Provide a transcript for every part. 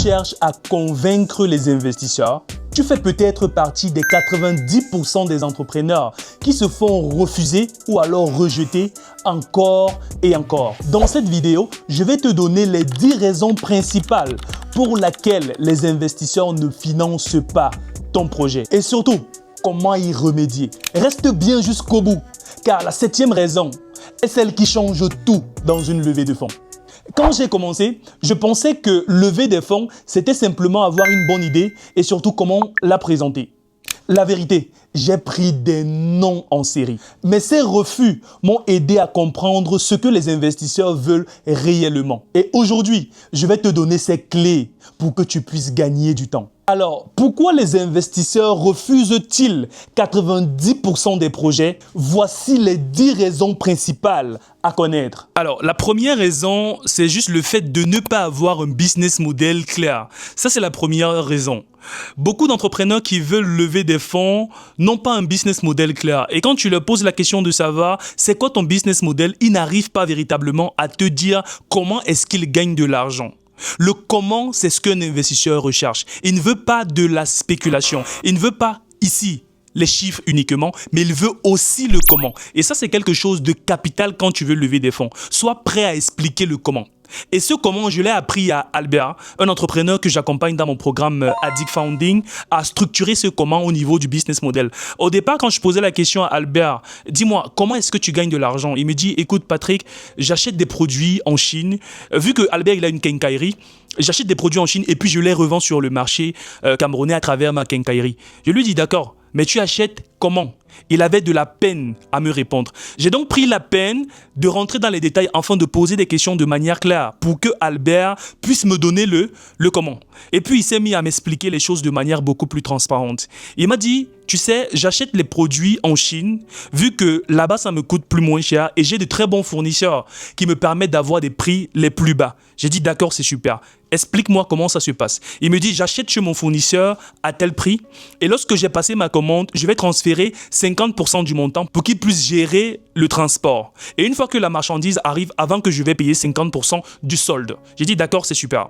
cherches à convaincre les investisseurs, tu fais peut-être partie des 90% des entrepreneurs qui se font refuser ou alors rejeter encore et encore. Dans cette vidéo, je vais te donner les 10 raisons principales pour lesquelles les investisseurs ne financent pas ton projet. Et surtout, comment y remédier. Reste bien jusqu'au bout, car la 7e raison est celle qui change tout dans une levée de fonds. Quand j'ai commencé, je pensais que lever des fonds, c'était simplement avoir une bonne idée et surtout comment la présenter. La vérité, j'ai pris des noms en série. Mais ces refus m'ont aidé à comprendre ce que les investisseurs veulent réellement. Et aujourd'hui, je vais te donner ces clés pour que tu puisses gagner du temps. Alors, pourquoi les investisseurs refusent-ils 90% des projets? Voici les 10 raisons principales à connaître. Alors, la première raison, c'est juste le fait de ne pas avoir un business model clair. Ça, c'est la première raison. Beaucoup d'entrepreneurs qui veulent lever des fonds n'ont pas un business model clair. Et quand tu leur poses la question de savoir c'est quoi ton business model, ils n'arrivent pas véritablement à te dire comment est-ce qu'ils gagnent de l'argent. Le comment, c'est ce qu'un investisseur recherche. Il ne veut pas de la spéculation. Il ne veut pas ici les chiffres uniquement, mais il veut aussi le comment. Et ça, c'est quelque chose de capital quand tu veux lever des fonds. Sois prêt à expliquer le comment. Et ce comment, je l'ai appris à Albert, un entrepreneur que j'accompagne dans mon programme Addict Founding, à structurer ce comment au niveau du business model. Au départ, quand je posais la question à Albert, dis-moi, comment est-ce que tu gagnes de l'argent? Il me dit, écoute Patrick, j'achète des produits en Chine. Vu que Albert il a une quincaillerie, j'achète des produits en Chine et puis je les revends sur le marché camerounais à travers ma quincaillerie. Je lui dis, d'accord, mais tu achètes comment? Il avait de la peine à me répondre. J'ai donc pris la peine de rentrer dans les détails afin de poser des questions de manière claire pour que Albert puisse me donner le comment. Et puis il s'est mis à m'expliquer les choses de manière beaucoup plus transparente. Il m'a dit, tu sais, j'achète les produits en Chine vu que là-bas ça me coûte plus moins cher et j'ai de très bons fournisseurs qui me permettent d'avoir des prix les plus bas. J'ai dit d'accord, c'est super. Explique-moi comment ça se passe. Il me dit, j'achète chez mon fournisseur à tel prix et lorsque j'ai passé ma commande, je vais transférer 50% du montant pour qu'il puisse gérer le transport. Et une fois que la marchandise arrive, avant que je vais payer 50% du solde. J'ai dit d'accord, c'est super.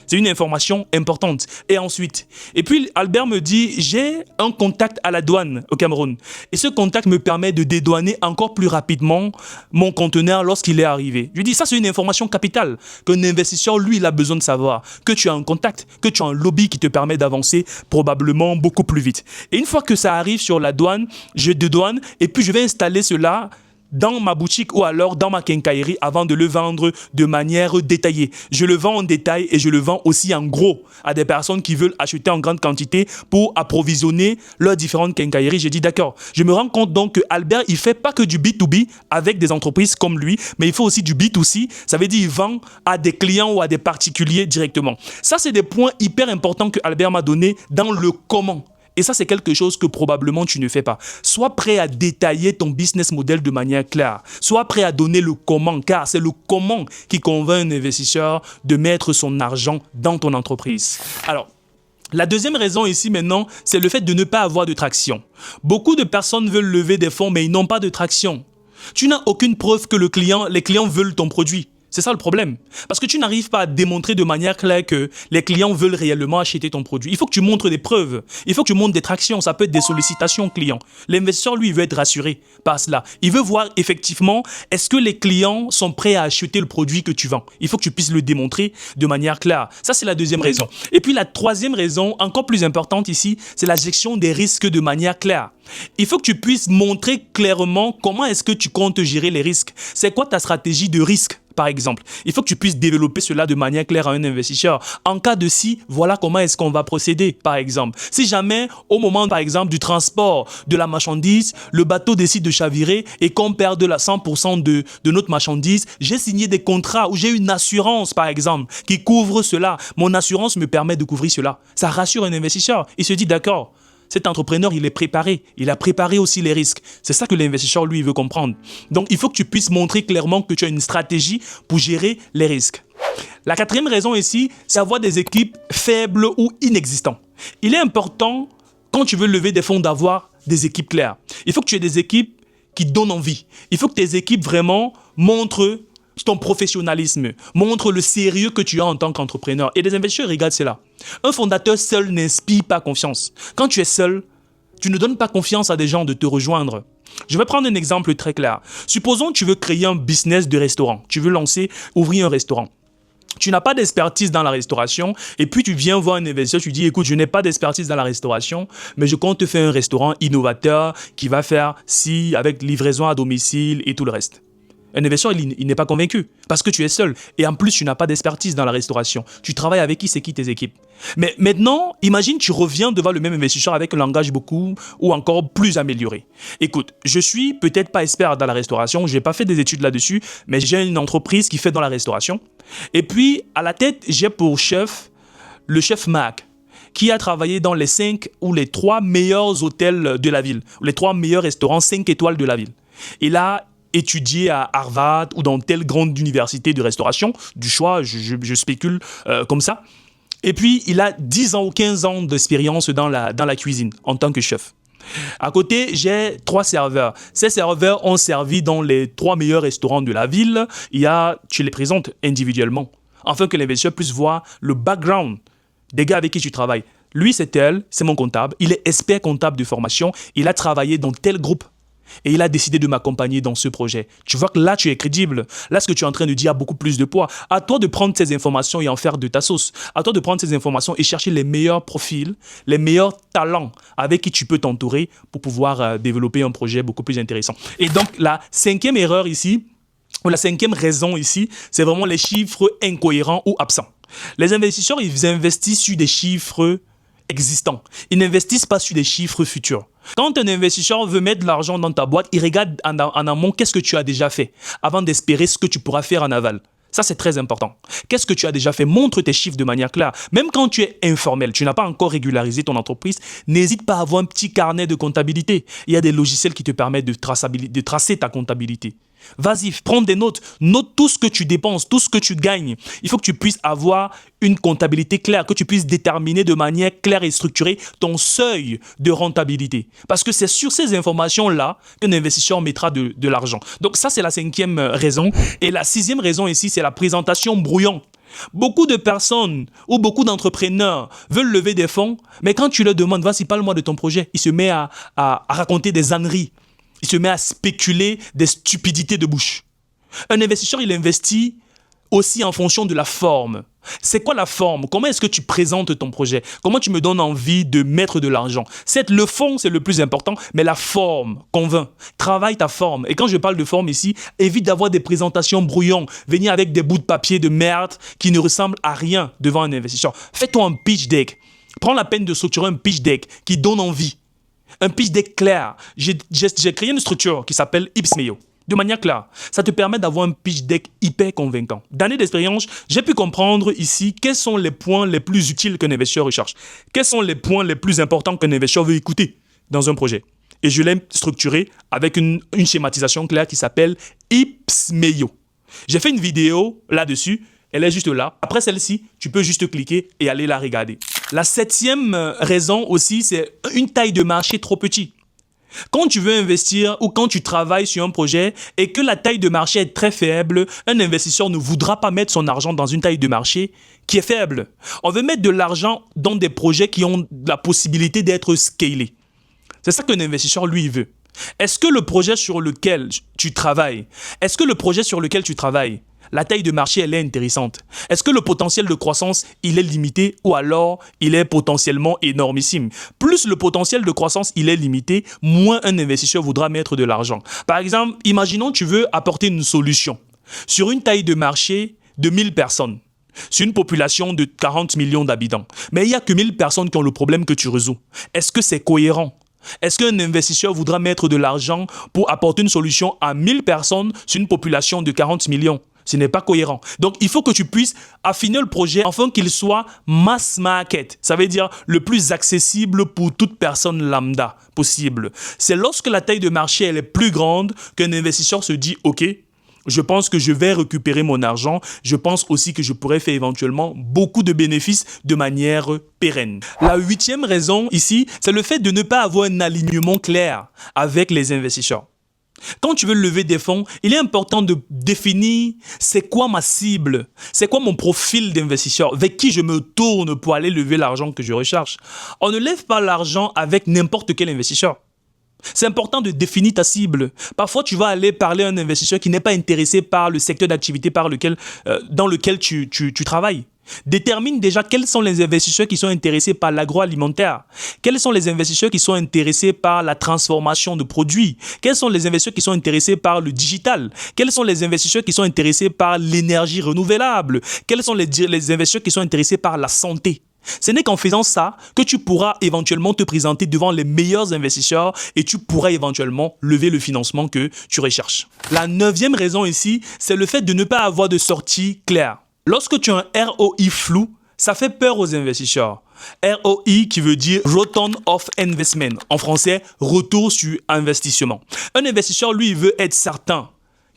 C'est une information importante. Et puis Albert me dit, j'ai un contact à la douane au Cameroun. Et ce contact me permet de dédouaner encore plus rapidement mon conteneur lorsqu'il est arrivé. Je lui dis, ça c'est une information capitale qu'un investisseur, lui, il a besoin de savoir. Que tu as un contact, que tu as un lobby qui te permet d'avancer probablement beaucoup plus vite. Et une fois que ça arrive sur la douane, je dédouane et puis je vais installer cela dans ma boutique ou alors dans ma quincaillerie avant de le vendre de manière détaillée. Je le vends en détail et je le vends aussi en gros à des personnes qui veulent acheter en grande quantité pour approvisionner leurs différentes quincailleries. J'ai dit d'accord. Je me rends compte donc que Albert, il fait pas que du B2B avec des entreprises comme lui, mais il fait aussi du B2C. Ça veut dire il vend à des clients ou à des particuliers directement. Ça, c'est des points hyper importants que Albert m'a donné dans le comment. Et ça, c'est quelque chose que probablement tu ne fais pas. Sois prêt à détailler ton business model de manière claire. Sois prêt à donner le comment, car c'est le comment qui convainc un investisseur de mettre son argent dans ton entreprise. Alors, la deuxième raison ici maintenant, c'est le fait de ne pas avoir de traction. Beaucoup de personnes veulent lever des fonds, mais ils n'ont pas de traction. Tu n'as aucune preuve que les clients veulent ton produit. C'est ça le problème. Parce que tu n'arrives pas à démontrer de manière claire que les clients veulent réellement acheter ton produit. Il faut que tu montres des preuves. Il faut que tu montres des tractions. Ça peut être des sollicitations clients. L'investisseur, lui, il veut être rassuré par cela. Il veut voir effectivement, est-ce que les clients sont prêts à acheter le produit que tu vends? Il faut que tu puisses le démontrer de manière claire. Ça, c'est la deuxième raison. Et puis la troisième raison, encore plus importante ici, c'est la gestion des risques de manière claire. Il faut que tu puisses montrer clairement comment est-ce que tu comptes gérer les risques. C'est quoi ta stratégie de risque? Par exemple, il faut que tu puisses développer cela de manière claire à un investisseur. En cas de si, voilà comment est-ce qu'on va procéder, par exemple. Si jamais, au moment, par exemple, du transport de la marchandise, le bateau décide de chavirer et qu'on perd 100% de notre marchandise, j'ai signé des contrats où j'ai une assurance, par exemple, qui couvre cela. Mon assurance me permet de couvrir cela. Ça rassure un investisseur. Il se dit, d'accord, cet entrepreneur, il est préparé. Il a préparé aussi les risques. C'est ça que l'investisseur, lui, veut comprendre. Donc, il faut que tu puisses montrer clairement que tu as une stratégie pour gérer les risques. La quatrième raison ici, c'est avoir des équipes faibles ou inexistantes. Il est important, quand tu veux lever des fonds, d'avoir des équipes claires. Il faut que tu aies des équipes qui donnent envie. Il faut que tes équipes vraiment montrent ton professionnalisme, montre le sérieux que tu as en tant qu'entrepreneur. Et les investisseurs regardent cela. Un fondateur seul n'inspire pas confiance. Quand tu es seul, tu ne donnes pas confiance à des gens de te rejoindre. Je vais prendre un exemple très clair. Supposons que tu veux créer un business de restaurant. Tu veux ouvrir un restaurant. Tu n'as pas d'expertise dans la restauration et puis tu viens voir un investisseur, tu dis écoute, je n'ai pas d'expertise dans la restauration, mais je compte te faire un restaurant innovateur qui va faire avec livraison à domicile et tout le reste. Un investisseur, il n'est pas convaincu parce que tu es seul. Et en plus, tu n'as pas d'expertise dans la restauration. Tu travailles avec qui, c'est qui tes équipes. Mais maintenant, imagine, tu reviens devant le même investisseur avec un langage beaucoup ou encore plus amélioré. Écoute, je suis peut-être pas expert dans la restauration, je n'ai pas fait des études là-dessus, mais j'ai une entreprise qui fait dans la restauration. Et puis, à la tête, j'ai pour chef le chef Mac, qui a travaillé dans les 5 ou les 3 meilleurs hôtels de la ville, les 3 meilleurs restaurants 5 étoiles de la ville. Et là, étudié à Harvard ou dans telle grande université de restauration, du choix, je spécule comme ça. Et puis, il a 10 ans ou 15 ans d'expérience dans la cuisine en tant que chef. À côté, j'ai 3 serveurs. Ces serveurs ont servi dans les 3 meilleurs restaurants de la ville. Tu les présentes individuellement, afin que l'investisseur puisse voir le background des gars avec qui tu travailles. Lui, c'est mon comptable. Il est expert comptable de formation. Il a travaillé dans tel groupe. Et il a décidé de m'accompagner dans ce projet. Tu vois que là, tu es crédible. Là, ce que tu es en train de dire a beaucoup plus de poids. À toi de prendre ces informations et en faire de ta sauce. À toi de prendre ces informations et chercher les meilleurs profils, les meilleurs talents avec qui tu peux t'entourer pour pouvoir développer un projet beaucoup plus intéressant. Et donc, la 5e erreur ici, ou la 5e raison ici, c'est vraiment les chiffres incohérents ou absents. Les investisseurs, ils investissent sur des chiffres existants. Ils n'investissent pas sur des chiffres futurs. Quand un investisseur veut mettre de l'argent dans ta boîte, il regarde en amont qu'est-ce que tu as déjà fait avant d'espérer ce que tu pourras faire en aval. Ça, c'est très important. Qu'est-ce que tu as déjà fait? Montre tes chiffres de manière claire. Même quand tu es informel, tu n'as pas encore régularisé ton entreprise, n'hésite pas à avoir un petit carnet de comptabilité. Il y a des logiciels qui te permettent de tracer ta comptabilité. Vas-y, prends des notes. Note tout ce que tu dépenses, tout ce que tu gagnes. Il faut que tu puisses avoir une comptabilité claire, que tu puisses déterminer de manière claire et structurée ton seuil de rentabilité. Parce que c'est sur ces informations-là qu'un investisseur mettra de l'argent. Donc ça, c'est la 5e raison. Et la 6e raison ici, c'est la présentation brouillon. Beaucoup de personnes ou beaucoup d'entrepreneurs veulent lever des fonds, mais quand tu leur demandes, vas-y, parle-moi de ton projet, il se met à raconter des âneries. Il se met à spéculer des stupidités de bouche. Un investisseur, il investit aussi en fonction de la forme. C'est quoi la forme? Comment est-ce que tu présentes ton projet? Comment tu me donnes envie de mettre de l'argent? Le fond, c'est le plus important, mais la forme convainc. Travaille ta forme. Et quand je parle de forme ici, évite d'avoir des présentations brouillons. Venir avec des bouts de papier de merde qui ne ressemblent à rien devant un investisseur. Fais-toi un pitch deck. Prends la peine de structurer un pitch deck qui donne envie. Un pitch deck clair. J'ai créé une structure qui s'appelle Ipsmeo. De manière claire, ça te permet d'avoir un pitch deck hyper convaincant. D'années d'expérience, j'ai pu comprendre ici quels sont les points les plus utiles qu'un investisseur recherche. Quels sont les points les plus importants qu'un investisseur veut écouter dans un projet. Et je l'ai structuré avec une schématisation claire qui s'appelle Ipsmeo. J'ai fait une vidéo là-dessus. Elle est juste là. Après celle-ci, tu peux juste cliquer et aller la regarder. La 7e raison aussi, c'est une taille de marché trop petite. Quand tu veux investir ou quand tu travailles sur un projet et que la taille de marché est très faible, un investisseur ne voudra pas mettre son argent dans une taille de marché qui est faible. On veut mettre de l'argent dans des projets qui ont la possibilité d'être scalés. C'est ça qu'un investisseur, lui, veut. Est-ce que le projet sur lequel tu travailles, la taille de marché, elle est intéressante? Est-ce que le potentiel de croissance, il est limité ou alors il est potentiellement énormissime? Plus le potentiel de croissance, il est limité, moins un investisseur voudra mettre de l'argent. Par exemple, imaginons que tu veux apporter une solution sur une taille de marché de 1000 personnes, sur une population de 40 millions d'habitants. Mais il n'y a que 1000 personnes qui ont le problème que tu résous. Est-ce que c'est cohérent? Est-ce qu'un investisseur voudra mettre de l'argent pour apporter une solution à 1000 personnes sur une population de 40 millions? Ce n'est pas cohérent. Donc, il faut que tu puisses affiner le projet afin qu'il soit mass market. Ça veut dire le plus accessible pour toute personne lambda possible. C'est lorsque la taille de marché elle est plus grande qu'un investisseur se dit « Ok, je pense que je vais récupérer mon argent. Je pense aussi que je pourrais faire éventuellement beaucoup de bénéfices de manière pérenne. » La 8e raison ici, c'est le fait de ne pas avoir un alignement clair avec les investisseurs. Quand tu veux lever des fonds, il est important de définir c'est quoi ma cible, c'est quoi mon profil d'investisseur, vers qui je me tourne pour aller lever l'argent que je recherche. On ne lève pas l'argent avec n'importe quel investisseur. C'est important de définir ta cible. Parfois, tu vas aller parler à un investisseur qui n'est pas intéressé par le secteur d'activité dans lequel tu travailles. Détermine déjà quels sont les investisseurs qui sont intéressés par l'agroalimentaire. Quels sont les investisseurs qui sont intéressés par la transformation de produits. Quels sont les investisseurs qui sont intéressés par le digital. Quels sont les investisseurs qui sont intéressés par l'énergie renouvelable. Quels sont les investisseurs qui sont intéressés par la santé. Ce n'est qu'en faisant ça que tu pourras éventuellement te présenter devant les meilleurs investisseurs et tu pourras éventuellement lever le financement que tu recherches. La 9e raison ici, c'est le fait de ne pas avoir de sortie claire. Lorsque tu as un ROI flou, ça fait peur aux investisseurs. ROI qui veut dire Return of Investment. En français, retour sur investissement. Un investisseur, lui, il veut être certain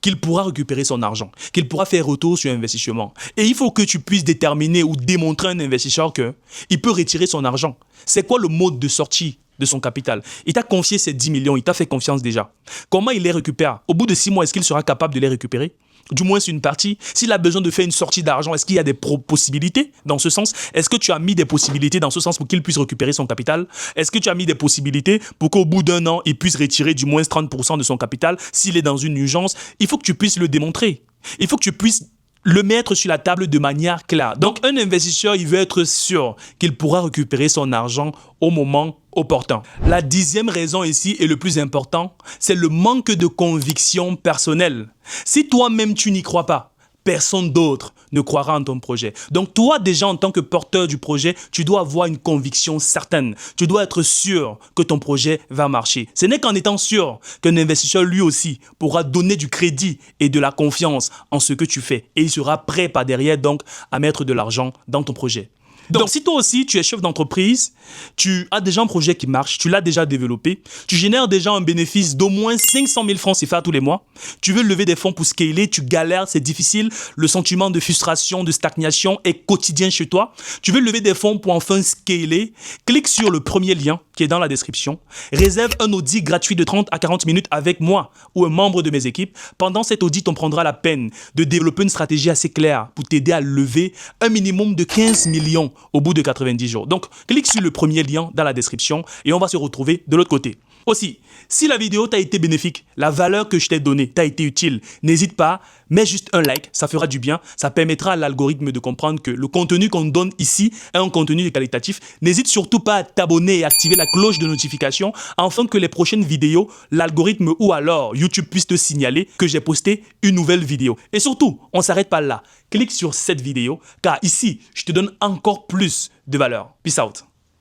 qu'il pourra récupérer son argent, qu'il pourra faire retour sur investissement. Et il faut que tu puisses déterminer ou démontrer à un investisseur qu'il peut retirer son argent. C'est quoi le mode de sortie de son capital? Il t'a confié ces 10 millions, il t'a fait confiance déjà. Comment il les récupère? Au bout de 6 mois, est-ce qu'il sera capable de les récupérer? Du moins, c'est une partie. S'il a besoin de faire une sortie d'argent, est-ce qu'il y a des possibilités dans ce sens? Est-ce que tu as mis des possibilités dans ce sens pour qu'il puisse récupérer son capital? Est-ce que tu as mis des possibilités pour qu'au bout d'un an, il puisse retirer du moins 30% de son capital s'il est dans une urgence? Il faut que tu puisses le démontrer. Il faut que tu puisses le mettre sur la table de manière claire. Donc, un investisseur, il veut être sûr qu'il pourra récupérer son argent au moment opportun. La 10e raison ici, et le plus important, c'est le manque de conviction personnelle. Si toi-même, tu n'y crois pas, personne d'autre ne croira en ton projet. Donc toi, déjà, en tant que porteur du projet, tu dois avoir une conviction certaine. Tu dois être sûr que ton projet va marcher. Ce n'est qu'en étant sûr qu'un investisseur, lui aussi, pourra donner du crédit et de la confiance en ce que tu fais. Et il sera prêt par derrière, donc, à mettre de l'argent dans ton projet. Donc, si toi aussi, tu es chef d'entreprise, tu as déjà un projet qui marche, tu l'as déjà développé, tu génères déjà un bénéfice d'au moins 500 000 francs CFA tous les mois, tu veux lever des fonds pour scaler, tu galères, c'est difficile, le sentiment de frustration, de stagnation est quotidien chez toi, tu veux lever des fonds pour enfin scaler, clique sur le premier lien qui est dans la description, réserve un audit gratuit de 30 à 40 minutes avec moi ou un membre de mes équipes. Pendant cet audit, on prendra la peine de développer une stratégie assez claire pour t'aider à lever un minimum de 15 millions au bout de 90 jours. Donc, clique sur le premier lien dans la description et on va se retrouver de l'autre côté. Aussi, si la vidéo t'a été bénéfique, la valeur que je t'ai donnée t'a été utile, n'hésite pas, mets juste un like, ça fera du bien, ça permettra à l'algorithme de comprendre que le contenu qu'on donne ici est un contenu qualitatif. N'hésite surtout pas à t'abonner et activer la cloche de notification afin que les prochaines vidéos, l'algorithme ou alors YouTube puisse te signaler que j'ai posté une nouvelle vidéo. Et surtout, on ne s'arrête pas là. Clique sur cette vidéo car ici, je te donne encore plus de valeur. Peace out.